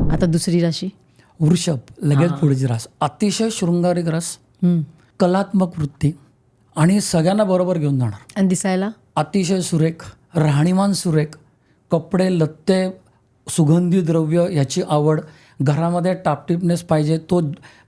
आता दुसरी राशी वृषभ, लगेच पुढची रास. अतिशय शृंगारिक रास, कलात्मक वृत्ती आणि सगळ्यांना बरोबर घेऊन जाणार. आणि दिसायला अतिशय सुरेख, राहणीमान सुरेख, कपडे लत्ते, सुगंधी द्रव्य याची आवड, घरामध्ये टापटिपनेस पाहिजे. तो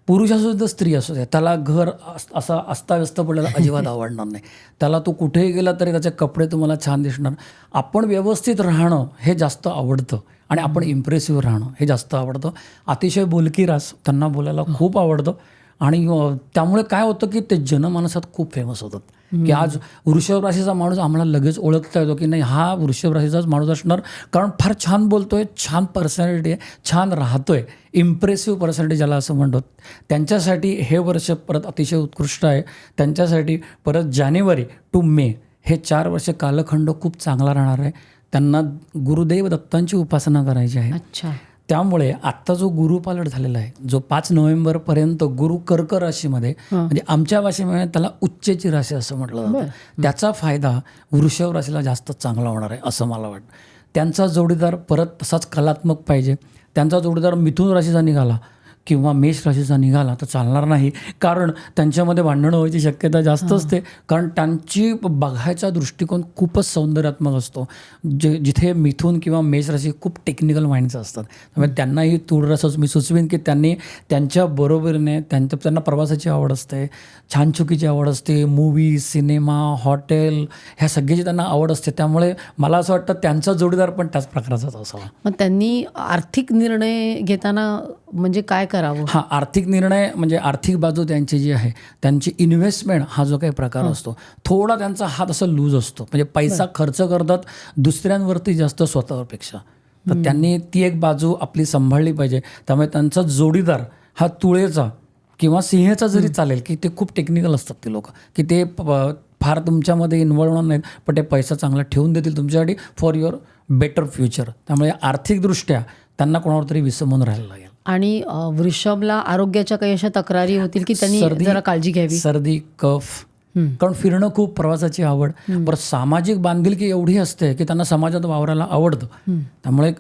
पुरुष असू दे स्त्री असू दे, त्याला घर असं अस्ताव्यस्त पडलेलं अजिबात आवडणार नाही. त्याला तो कुठेही गेला तरी त्याचे कपडे तुम्हाला छान दिसणार. आपण व्यवस्थित राहणं हे जास्त आवडतं आणि आपण इम्प्रेसिव्ह राहणं हे जास्त आवडतं. अतिशय बोलकी रास, त्यांना बोलायला खूप आवडतं आणि त्यामुळे काय होतं की ते जनमानसात खूप फेमस होतात की आज वृषभ राशीचा माणूस आम्हाला लगेच ओळखता येतो की नाही हा वृषभ राशीचाच माणूस असणार, कारण फार छान बोलतोय, छान पर्सनॅलिटी आहे, छान राहतोय, इम्प्रेसिव्ह पर्सनॅलिटी ज्याला असं म्हणतो. त्यांच्यासाठी हे वर्ष परत अतिशय उत्कृष्ट आहे. त्यांच्यासाठी परत जानेवारी टू मे हे 4 वर्ष कालखंड खूप चांगला राहणार आहे. त्यांना गुरुदेव दत्तांची उपासना करायची आहे. अच्छा. त्यामुळे आत्ता जो गुरुपालट झालेला आहे, जो 5 नोव्हेंबरपर्यंत गुरु कर्क राशीमध्ये, म्हणजे आमच्या भाषेमध्ये त्याला उच्चेची राशी असं म्हटलं जातं, त्याचा फायदा वृषभ राशीला जास्त चांगला होणार आहे असं मला वाटतं. त्यांचा जोडीदार परत तसाच कलात्मक पाहिजे. त्यांचा जोडीदार मिथुन राशीचा निघाला किंवा मेष राशीचा निघाला तर चालणार नाही, कारण त्यांच्यामध्ये भांडणं व्हायची शक्यता जास्त असते. कारण त्यांची बघायचा दृष्टिकोन खूपच सौंदर्यात्मक असतो. जिथे मिथुन किंवा मेष राशी खूप टेक्निकल माइंडचं असतात. त्यामुळे त्यांनाही थोडंसंच मी सुचवीन की त्यांनी त्यांच्या बरोबरीने त्यांना प्रवासाची आवड असते, छानछुकीची आवड असते, मूवी, सिनेमा, हॉटेल ह्या सगळ्याची त्यांना आवड असते. त्यामुळे मला असं वाटतं त्यांचा जोडीदार पण त्याच प्रकारचाच असावा. मग त्यांनी आर्थिक निर्णय घेताना म्हणजे काय करावं? हां, आर्थिक निर्णय म्हणजे आर्थिक बाजू त्यांची जी आहे, त्यांची इन्व्हेस्टमेंट हा जो काही प्रकार असतो, थोडा त्यांचा हात असा लूज असतो. म्हणजे पैसा खर्च करतात दुसऱ्यांवरती जास्त स्वतःपेक्षा. तर त्यांनी ती एक बाजू आपली सांभाळली पाहिजे. त्यामुळे त्यांचा जोडीदार हा तुळेचा किंवा सिंहेचा जरी चालेल, की ते खूप टेक्निकल असतात ते लोक, की ते फार तुमच्यामध्ये इन्व्हॉल्व होणार नाहीत, पण ते पैसा चांगला ठेवून देतील तुमच्यासाठी फॉर युअर बेटर फ्युचर. त्यामुळे आर्थिकदृष्ट्या त्यांना कोणावर तरी विसंबून राहायला लागेल. आणि वृषभला आरोग्याच्या काही अशा तक्रारी होतील की त्यांनी जरा काळजी घ्यावी? सर्दी, कफ, कारण फिरणं खूप, प्रवासाची आवड, बरं सामाजिक बांधिलकी एवढी असते की त्यांना समाजात वावरायला आवडतं. त्यामुळे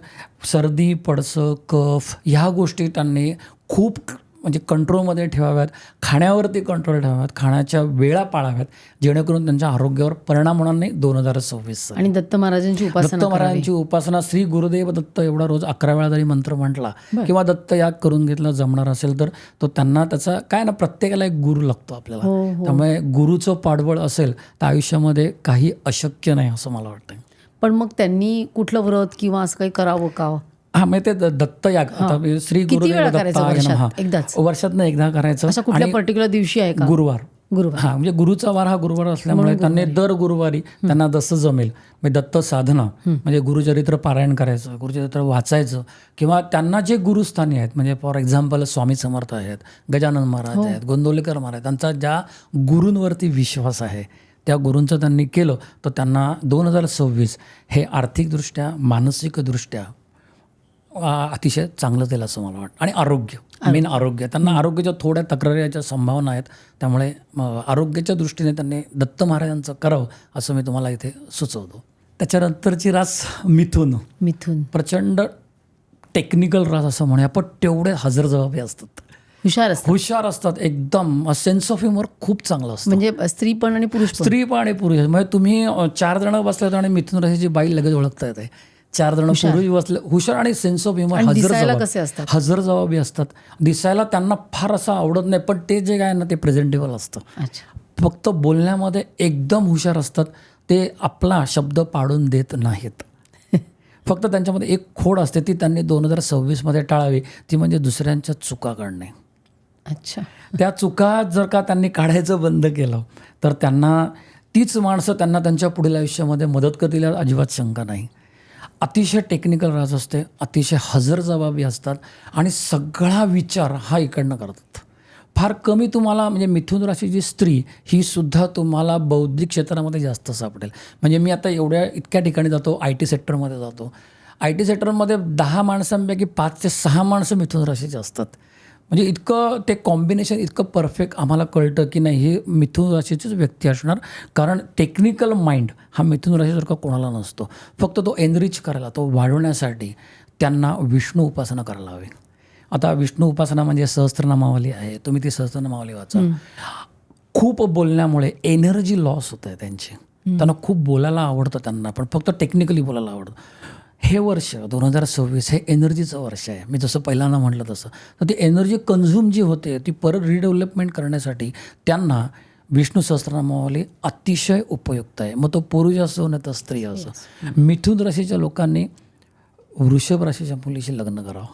सर्दी, पडसं, कफ ह्या गोष्टी त्यांनी खूप म्हणजे कंट्रोलमध्ये ठेवाव्यात. खाण्यावरती कंट्रोल ठेवाव्यात, खाण्याच्या वेळा पाळाव्यात, जेणेकरून त्यांच्या आरोग्यावर परिणाम होणार नाही. 2026 आणि दत्त महाराजांची उपासना श्री गुरुदेव दत्त एवढा रोज 11 वेळा जरी मंत्र म्हटला किंवा दत्त याग करून घेतला जमणार असेल तर तो त्यांना त्याचा काय ना, प्रत्येकाला एक गुरु लागतो आपल्याला. त्यामुळे गुरुचं पाठबळ असेल तर आयुष्यामध्ये काही अशक्य नाही असं मला वाटतं. पण मग त्यांनी कुठलं व्रत किंवा असं काही करावं का? हा, मग ते दत्त याग, आता श्री गुरुदेव दत्त वर्षातनं एकदा करायचं. असं कुठल्या पर्टिक्युलर दिवशी आहे का? गुरुवार. हा, म्हणजे गुरुचा वार हा गुरुवार असल्यामुळे त्यांनी दर गुरुवारी त्यांना जसं जमेल म्हणजे दत्त साधना म्हणजे गुरुचरित्र पारायण करायचं, गुरुचरित्र वाचायचं, किंवा त्यांना जे गुरुस्थानी आहेत म्हणजे फॉर एक्झाम्पल स्वामी समर्थ आहेत, गजानन महाराज आहेत, गोंदवलेकर महाराज, त्यांचा ज्या गुरूंवरती विश्वास आहे त्या गुरूंचं त्यांनी केलं तर त्यांना 2026 हे आर्थिकदृष्ट्या, मानसिकदृष्ट्या अतिशय चांगलं जाईल असं मला वाटतं. आणि आरोग्य, मेन आरोग्य, त्यांना आरोग्याच्या थोड्या तक्रारीच्या संभावना आहेत. त्यामुळे आरोग्याच्या दृष्टीने त्यांनी दत्त महाराजांचं करावं असं मी तुम्हाला इथे सुचवतो. त्याच्यानंतरची रास मिथुन. प्रचंड टेक्निकल रास असं म्हणूया, पण तेवढे हजरजबाबी असतात, हुशार असतात, एकदम सेन्स ऑफ ह्युमर खूप चांगलं असतं. म्हणजे स्त्री पण आणि पुरुष म्हणजे तुम्ही 4 जण बसले आणि मिथुन राशीची बाई लगेच ओळखता येते. 4 जण पुरुष बसले, हुशार आणि सेन्स ऑफ ह्युमर, हजरजबाबी असतात. दिसायला त्यांना फार असं आवडत नाही, पण ते जे काय ना ते प्रेझेंटेबल असतं. फक्त बोलण्यामध्ये एकदम हुशार असतात. ते आपला शब्द पाडून देत नाहीत. फक्त त्यांच्यामध्ये एक खोड असते, ती त्यांनी 2026 टाळावी, ती म्हणजे दुसऱ्यांच्या चुका काढणे. त्या चुका जर का त्यांनी काढायचं बंद केलं तर त्यांना तीच माणसं त्यांना त्यांच्या पुढील आयुष्यामध्ये मदत करतील, अजिबात शंका नाही. अतिशय टेक्निकल राज असते, अतिशय हजरजबाबी असतात आणि सगळा विचार हा इकडनं करतात. फार कमी तुम्हाला म्हणजे मिथुन राशीची स्त्री ही सुद्धा तुम्हाला बौद्धिक क्षेत्रामध्ये जास्त सापडेल. म्हणजे मी आता इतक्या ठिकाणी जातो, IT सेक्टरमध्ये जातो, IT सेक्टरमध्ये 10 माणसांपैकी 5 ते 6 माणसं मिथुन राशीची असतात. म्हणजे इतकं ते कॉम्बिनेशन इतकं परफेक्ट आम्हाला कळतं की नाही हे मिथुन राशीचीच व्यक्ती असणार, कारण टेक्निकल माइंड हा मिथुन राशीसारखा कोणाला नसतो. फक्त तो एनरिच करायला, तो वाढवण्यासाठी, त्यांना विष्णू उपासना करायला हवी. आता विष्णू उपासना म्हणजे सहस्त्रनामावली आहे, तुम्ही ती सहस्त्रनामावली वाचा. खूप बोलण्यामुळे एनर्जी लॉस होत आहे त्यांची. त्यांना खूप बोलायला आवडतं त्यांना, पण फक्त टेक्निकली बोलायला आवडतं. हे वर्ष 2026 हे एनर्जीचं वर्ष आहे. मी जसं पहिल्यांदा म्हटलं तसं, तर ती एनर्जी कन्झ्युम जी होते ती परत रिडेव्हलपमेंट करण्यासाठी त्यांना विष्णू सहस्त्रनामावली अतिशय उपयुक्त आहे. मग तो पुरुष असो नाही तर स्त्री असो. मिथुन राशीच्या लोकांनी वृषभ राशीच्या मुलीशी लग्न करावं,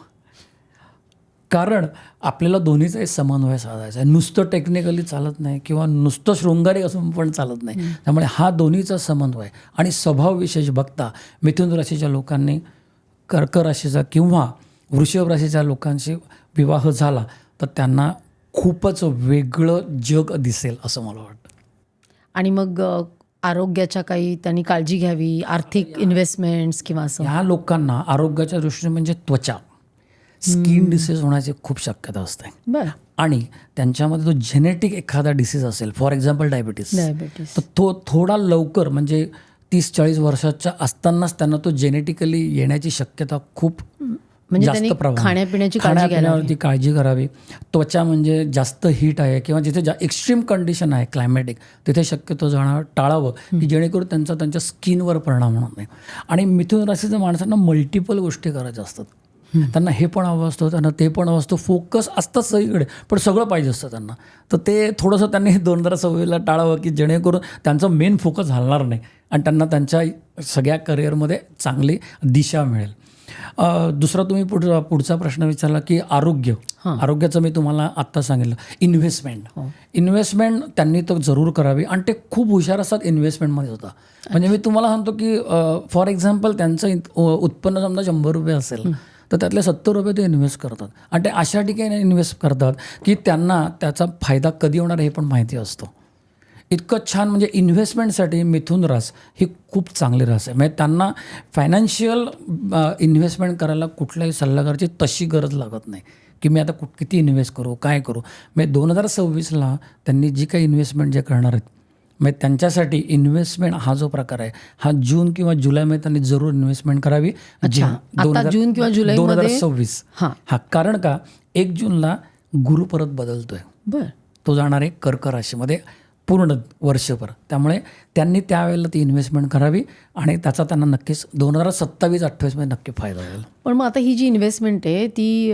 कारण आपल्याला दोन्हीचाही समन्वय साधायचा आहे. नुसतं टेक्निकली चालत नाही किंवा नुसतं शृंगारी असून पण चालत नाही. त्यामुळे हा दोन्हीचा समन्वय आणि स्वभाव विशेष बघता मिथुन राशीच्या लोकांनी कर्क राशीचा किंवा वृषभ राशीच्या लोकांशी विवाह झाला तर त्यांना खूपच वेगळं जग दिसेल असं मला वाटतं. आणि मग आरोग्याच्या काही त्यांनी काळजी घ्यावी, आर्थिक इन्व्हेस्टमेंट्स किंवा असं. ह्या लोकांना आरोग्याच्या दृष्टीने म्हणजे त्वचा, स्किन डिसीज होण्याची खूप शक्यता असते. बरं. आणि त्यांच्यामध्ये तो जेनेटिक एखादा डिसीज असेल, फॉर एक्झाम्पल डायबिटीस, तर तो थोडा लवकर म्हणजे 30-40 वर्षाच्या असतानाच त्यांना तो जेनेटिकली येण्याची शक्यता खूप म्हणजे जास्त प्रमाणात. खाण्यापिण्याची काळजी करावी. त्वचा म्हणजे जास्त हीट आहे किंवा जिथे एक्स्ट्रीम कंडिशन आहे क्लायमॅटिक, तिथे शक्यतो जाणं टाळावं की जेणेकरून त्यांच्या स्किनवर परिणाम होणार नाही. आणि मिथुन राशीच्या माणसांना मल्टिपल गोष्टी करायच्या असतात. त्यांना हे पण हवं असतं, त्यांना ते पण हवं असतं, फोकस असतात सगळीकडे, पण सगळं पाहिजे असतं त्यांना. तर ते थोडंसं त्यांनी 2026 टाळावं की जेणेकरून त्यांचा मेन फोकस हलणार नाही आणि त्यांना त्यांच्या सगळ्या करिअरमध्ये चांगली दिशा मिळेल. दुसरा तुम्ही पुढचा प्रश्न विचारला की आरोग्याचं मी तुम्हाला आत्ता सांगितलं. इन्व्हेस्टमेंट त्यांनी तर जरूर करावी आणि ते खूप हुशार असतात इन्व्हेस्टमेंटमध्ये होता. म्हणजे मी तुम्हाला सांगतो की फॉर एक्झाम्पल त्यांचं उत्पन्न समजा 100 रुपये असेल तर त्यातले 70 रुपये ते इन्व्हेस्ट करतात आणि ते अशा ठिकाणी इन्व्हेस्ट करतात की त्यांना त्याचा फायदा कधी होणार हे पण माहिती असतो. इतकं छान. म्हणजे इन्व्हेस्टमेंटसाठी मिथुन रास ही खूप चांगली रास आहे. म्हणजे त्यांना फायनान्शियल इन्व्हेस्टमेंट करायला कुठल्याही सल्लागाराची तशी गरज लागत नाही की मी आता किती इन्व्हेस्ट करू, काय करू. म्हणजे 2026 त्यांनी जी काही इन्व्हेस्टमेंट जे करणार आहेत, म्हणजे त्यांच्यासाठी इन्व्हेस्टमेंट हा जो प्रकार आहे हा जून किंवा जुलैमध्ये त्यांनी जरूर इन्व्हेस्टमेंट करावी. जून किंवा जुलै 2026. हा कारण का 1 जूनला गुरु परत बदलतोय. बरं. तो जाणार आहे कर्क राशीमध्ये पूर्ण वर्षभर. त्यामुळे त्यांनी त्यावेळेला ती इन्व्हेस्टमेंट करावी आणि त्याचा त्यांना नक्कीच 2027-28 मध्ये नक्की फायदा होईल. पण मग आता ही जी इन्व्हेस्टमेंट आहे ती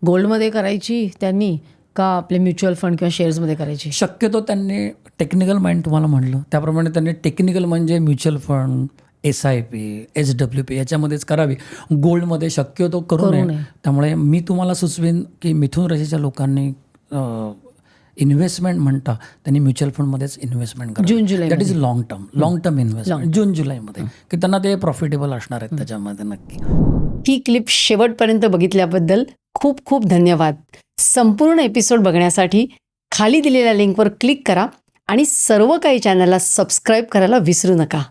गोल्डमध्ये करायची त्यांनी का आपले म्युच्युअल फंड किंवा शेअर्समध्ये करायची? शक्यतो त्यांनी टेक्निकल माइंड तुम्हाला म्हटलं त्याप्रमाणे त्यांनी टेक्निकल म्हणजे म्युच्युअल फंड, SIP, SWP याच्यामध्येच करावी. गोल्डमध्ये शक्यतो करू नये. त्यामुळे मी तुम्हाला सुचवेन की मिथुन राशीच्या लोकांनी इन्व्हेस्टमेंट म्हणता त्यांनी म्युच्युअल फंडमध्येच इन्व्हेस्टमेंट करा. जून जुलै that is long term investment. जून जुलैमध्ये की त्यांना ते प्रॉफिटेबल असणार आहेत त्याच्यामध्ये नक्की. ही क्लिप शेवटपर्यंत बघितल्याबद्दल खूप खूप धन्यवाद. संपूर्ण एपिसोड बघण्यासाठी खाली दिलेल्या लिंकवर क्लिक करा आणि सर्व काही चॅनलला सबस्क्राईब करायला विसरू नका.